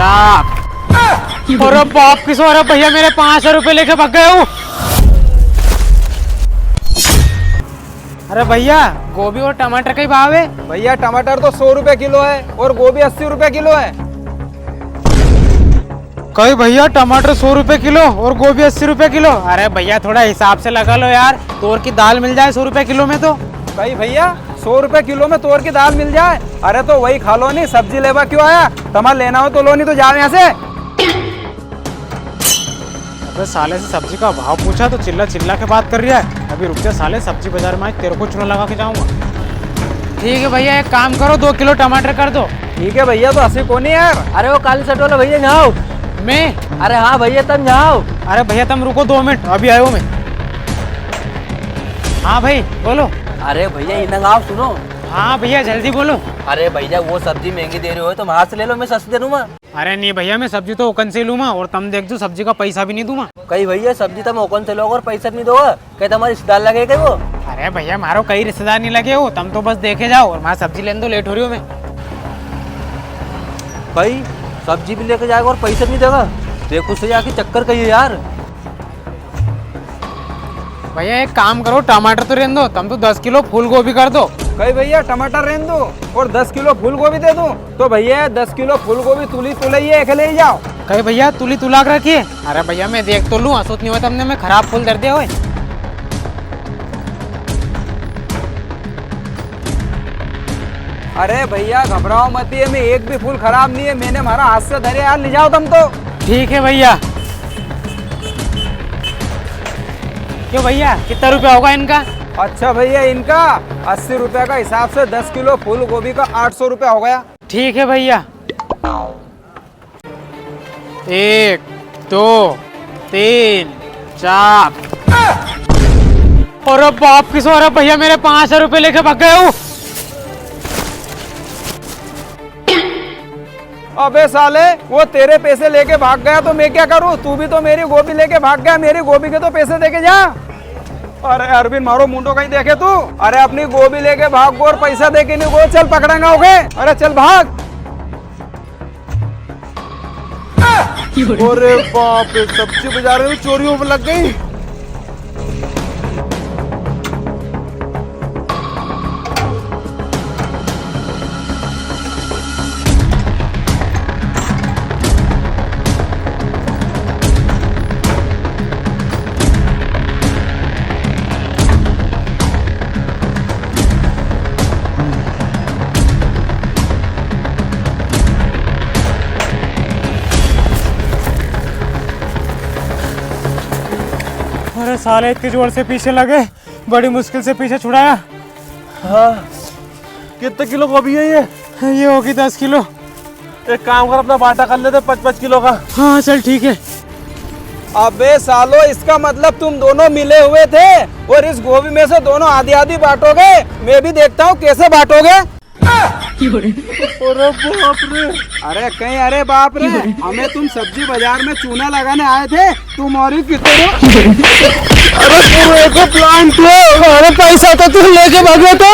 चाप। अरे बाप की सो, अरे भैया मेरे 500 रुपए लेके भाग गए हो। अरे भैया गोभी और टमाटर का ही भाव है। भैया टमाटर तो 100 रुपए किलो है और गोभी 80 रुपए किलो है। कहीं भैया टमाटर 100 रुपए किलो और गोभी 80 रुपए किलो। अरे भैया थोड़ा हिसाब से लगा लो यार, तोर की दाल मिल जाए 100 रुपए किलो में तो। कहीं भैया 100 रुपए किलो में तोर की दाल मिल जाए? अरे तो वही खा लो, नहीं सब्जी लेवा क्यों आया? टमाटर लेना हो तो लो, नहीं तो जाओ यहाँ से। अबे साले से सब्जी का भाव पूछा तो चिल्ला चिल्ला के बात कर रहा है। अभी रुक जा साले, सब्जी बाजार में आज तेरे को चूना लगा के जाऊंगा। ठीक है भैया एक काम करो, 2 किलो टमाटर कर दो। ठीक है भैया, तो 80 को नहीं यार। अरे वो काली शर्ट वाला भैया यहाँ आओ। मैं? अरे हाँ भैया तुम यहाँ आओ। अरे भैया तुम रुको 2 मिनट, अभी आयो मैं। हाँ भाई बोलो। अरे भैया इन्हें आओ, सुनो। हाँ भैया जल्दी बोलो। अरे भैया वो सब्जी महंगी दे रहे हो तुम हाथ से ले लो, मैं सस्ती दे दूंगा। अरे नहीं भैया मैं सब्जी तो ओकन से लूंगा और तुम देख दो सब्जी का पैसा भी नहीं दूंगा। कहीं भैया सब्जी तुम ओकन से लोगे और पैसा नहीं दोगे, कहीं तुम्हारे रिश्तेदार लगेगा वो। अरे भैया मारो कई रिश्तेदार नहीं लगे हो, तुम तो बस देखे जाओ और वहाँ सब्जी लेने दो, लेट हो रही हो मैं। भाई सब्जी भी लेके जाएगा और पैसा नहीं देगा, देखो से जाके चक्कर कहिए यार। भैया एक काम करो, टमाटर तो रहने दो, तुम तो 10 किलो फूल गोभी कर दो। कहीं भैया टमाटर रहने दो और 10 किलो फूल गोभी दे दूं? तो भैया 10 किलो फूल गोभी तुली तुलैया एक ले जाओ। कहीं भैया तुली तुला के रखिए। अरे भैया मैं देख तो लूँ, असुत नहीं हुआ तुमने मैं खराब फूल दर दिया हुए। अरे भैया घबराओ मत, ये में एक भी फूल खराब नहीं है, मैंने हमारा हाथ से धरे यार, ले जाओ तुम तो। ठीक है भैया। क्यों भैया कितना रुपया होगा इनका? अच्छा भैया इनका 80 रुपए का हिसाब से 10 किलो फूल गोभी का 800 रुपया हो गया। ठीक है भैया। 1 2 3 4। अरे बाप की सो, अरे भैया मेरे 500 रुपए लेके भाग गए हो। अबे साले वो तेरे पैसे लेके भाग गया तो मैं क्या करूं? तू भी तो मेरी गोभी लेके भाग गया, मेरी गोभी के तो पैसे देके जा। अरे अरविंद मारो मुंडो कहीं देखे तू? अरे अपनी गोभी लेके भाग गो और पैसा देके नहीं गो, चल पकड़ेंगे हो गए। अरे चल भाग। अरे बाप रे, सब्जी बाजार में चोरियों में लग गई। अरे साले इतनी जोर से पीछे लगे, बड़ी मुश्किल से पीछे छुड़ाया। हाँ कितने किलो गोभी है ये होगी 10 किलो। एक काम कर, अपना बांटा कर लेते 5-5 किलो का। हाँ चल ठीक है। अबे सालो इसका मतलब तुम दोनों मिले हुए थे और इस गोभी में से दोनों आधी आधी बांटोगे? मैं भी देखता हूँ कैसे बांटोगे। अरे बाप रे। अरे कहीं अरे बाप रे, हमें तुम सब्जी बाजार में चूना लगाने आए थे, तुम और कितने? अरे प्लांट, अरे पैसा तो तुम लेके भागे तो।